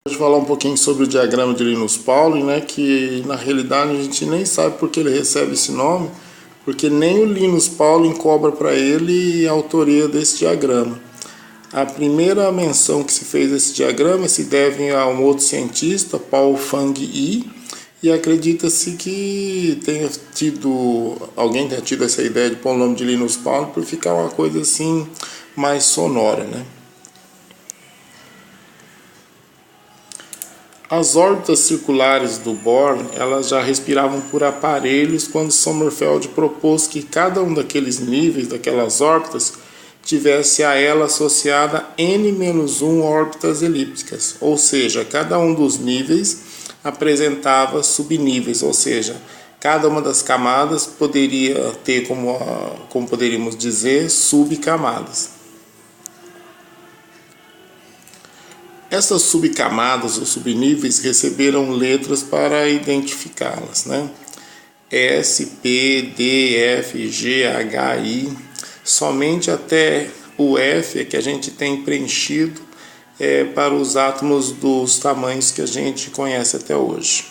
Vou falar um pouquinho sobre o diagrama de Linus Pauling, né, que na realidade a gente nem sabe por que ele recebe esse nome, porque nem o Linus Pauling cobra para ele a autoria desse diagrama. A primeira menção que se fez desse diagrama se deve a um outro cientista, Paul Fang Yi, e acredita-se que alguém tenha tido essa ideia de pôr o nome de Linus Pauling por ficar uma coisa assim mais sonora, né? As órbitas circulares do Bohr, elas já respiravam por aparelhos quando Sommerfeld propôs que cada um daqueles níveis, daquelas órbitas, tivesse a ela associada n-1 órbitas elípticas, ou seja, cada um dos níveis apresentava subníveis, ou seja, cada uma das camadas poderia ter, como poderíamos dizer, subcamadas. Essas subcamadas ou subníveis receberam letras para identificá-las, né? S, P, D, F, G, H, I. Somente até o F é que a gente tem preenchido para os átomos dos tamanhos que a gente conhece até hoje.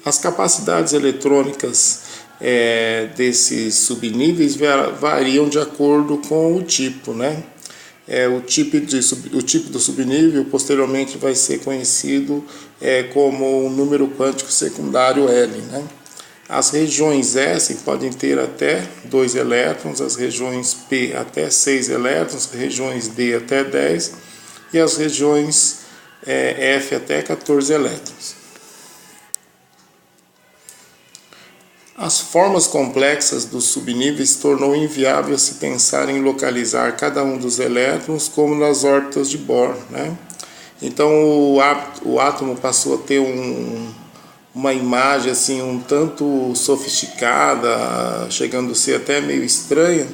As capacidades eletrônicas desses subníveis variam de acordo com o tipo, né? O tipo do subnível posteriormente vai ser conhecido como o número quântico secundário L, né? As regiões S podem ter até 2 elétrons, as regiões P até 6 elétrons, as regiões D até 10 e as regiões F até 14 elétrons. As formas complexas dos subníveis tornou inviável se pensar em localizar cada um dos elétrons como nas órbitas de Bohr, né? Então o átomo passou a ter uma imagem assim um tanto sofisticada, chegando a ser até meio estranha,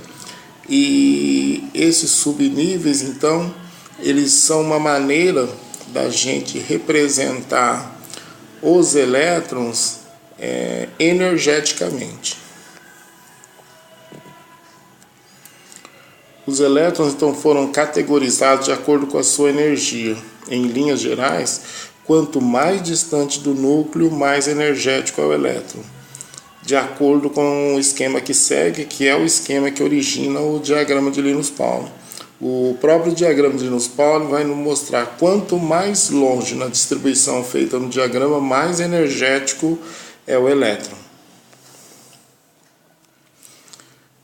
e esses subníveis então eles são uma maneira da gente representar os elétrons energeticamente. Os elétrons então foram categorizados de acordo com a sua energia. Em linhas gerais, quanto mais distante do núcleo, mais energético é o elétron, de acordo com o esquema que segue, que é o esquema que origina o diagrama de Linus Pauling. O próprio diagrama de Linus Pauling vai nos mostrar quanto mais longe na distribuição feita no diagrama, mais energético é o elétron.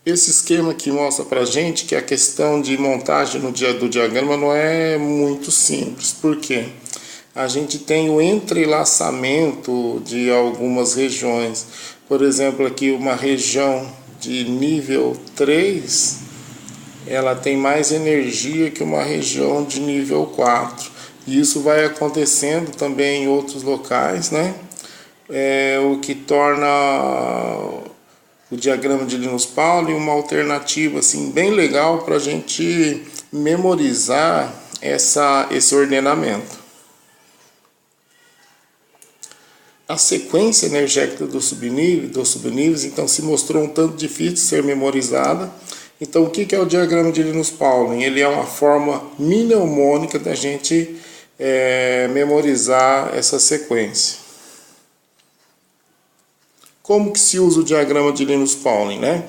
Esse esquema aqui mostra para a gente que a questão de montagem do diagrama não é muito simples. Por quê? A gente tem o entrelaçamento de algumas regiões. Por exemplo, aqui uma região de nível 3, ela tem mais energia que uma região de nível 4. E isso vai acontecendo também em outros locais, né? O que torna o diagrama de Linus Pauling uma alternativa assim, bem legal para a gente memorizar esse ordenamento. A sequência energética dos subníveis então se mostrou um tanto difícil de ser memorizada. Então o que é o diagrama de Linus Pauling? Ele é uma forma mnemônica da gente memorizar essa sequência. Como que se usa o diagrama de Linus Pauling, né?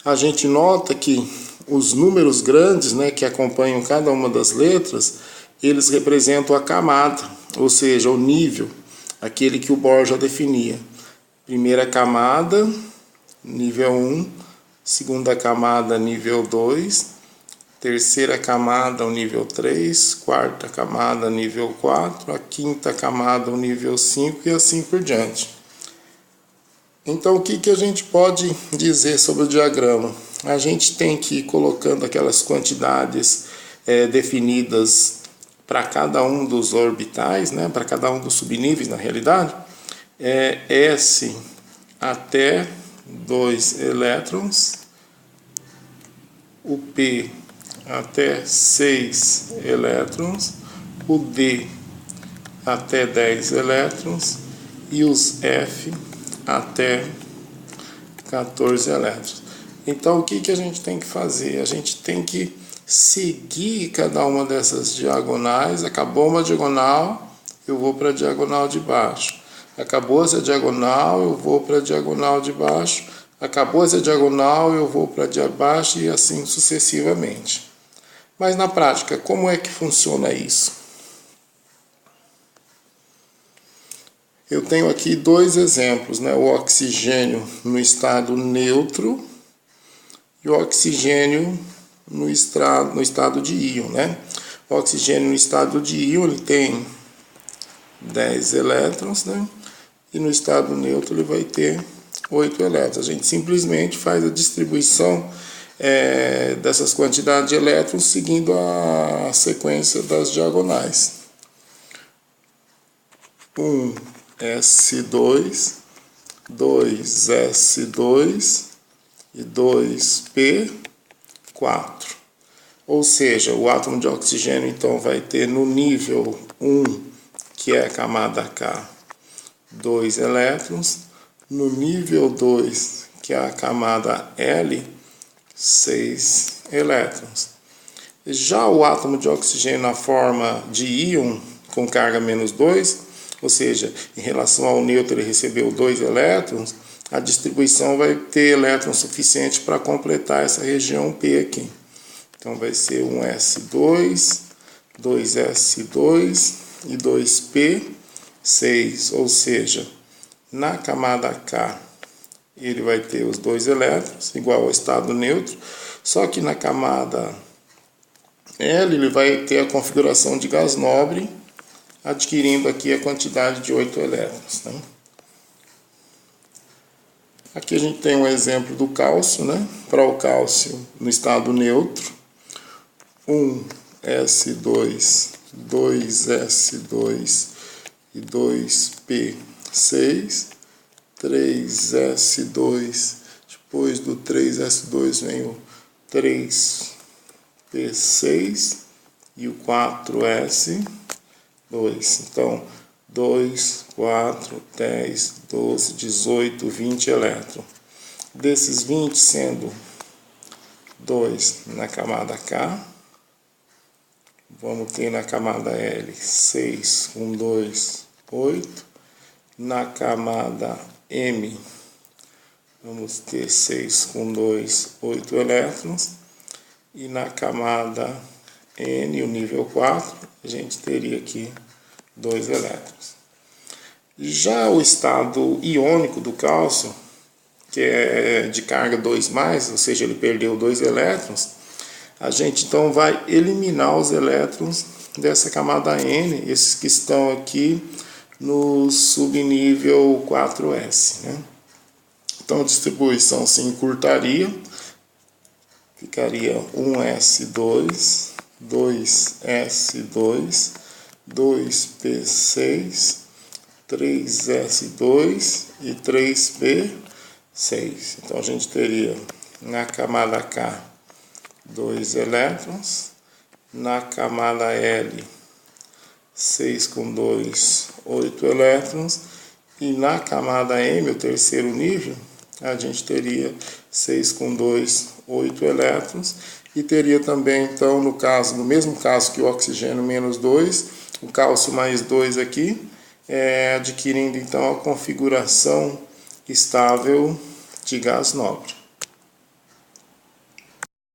A gente nota que os números grandes, né, que acompanham cada uma das letras, eles representam a camada, ou seja, o nível, aquele que o Bohr já definia. Primeira camada, nível 1, segunda camada, nível 2, terceira camada, o nível 3, quarta camada, nível 4, a quinta camada, o nível 5 e assim por diante. Então, o que a gente pode dizer sobre o diagrama? A gente tem que ir colocando aquelas quantidades definidas para cada um dos orbitais, né? Para cada um dos subníveis, na realidade. S até 2 elétrons, o P até 6 elétrons, o D até 10 elétrons e os F até 14 elétrons. Então, o que a gente tem que fazer? A gente tem que seguir cada uma dessas diagonais. Acabou uma diagonal, eu vou para a diagonal de baixo. Acabou essa diagonal, eu vou para a diagonal de baixo. Acabou essa diagonal, eu vou para a de baixo e assim sucessivamente. Mas na prática, como é que funciona isso? Eu tenho aqui dois exemplos, né? O oxigênio no estado neutro e o oxigênio no estado de íon, né? O oxigênio no estado de íon ele tem 10 elétrons, né? E no estado neutro ele vai ter 8 elétrons. A gente simplesmente faz a distribuição dessas quantidades de elétrons seguindo a sequência das diagonais. 1s2, 2s2 e 2p4. Ou seja, o átomo de oxigênio então vai ter no nível 1, que é a camada K, 2 elétrons, no nível 2, que é a camada L, 6 elétrons. Já o átomo de oxigênio na forma de íon com carga -2, ou seja, em relação ao neutro ele recebeu 2 elétrons, a distribuição vai ter elétrons suficiente para completar essa região P aqui. Então vai ser 1s2, 2s2 e 2p6, ou seja, na camada K ele vai ter os 2 elétrons, igual ao estado neutro, só que na camada L ele vai ter a configuração de gás nobre, adquirindo aqui a quantidade de 8 elétrons. Né? Aqui a gente tem um exemplo do cálcio, né? Para o cálcio no estado neutro, 1s2, 2s2 e 2p6, 3s2, depois do 3s2 vem o 3p6 e o 4s2. Então, 2, 4, 10, 12, 18, 20 elétrons. Desses 20 sendo 2 na camada K, vamos ter na camada L 6 com 2, 8. Na camada M, vamos ter 6 com 2, 8 elétrons. E na camada N, o nível 4, a gente teria aqui 2 elétrons. Já o estado iônico do cálcio, que é de carga 2+, ou seja, ele perdeu 2 elétrons, a gente então vai eliminar os elétrons dessa camada N, esses que estão aqui no subnível 4s. Né? Então a distribuição se encurtaria, ficaria 1s2, 2s2, 2p6, 3s2 e 3p6. Então a gente teria na camada K 2 elétrons, na camada L 6 com 2, 8 elétrons, e na camada M, o terceiro nível, a gente teria 6 com 2, 8 elétrons, e teria também, então, no mesmo caso que o oxigênio -2, o cálcio +2 aqui, adquirindo então a configuração estável de gás nobre.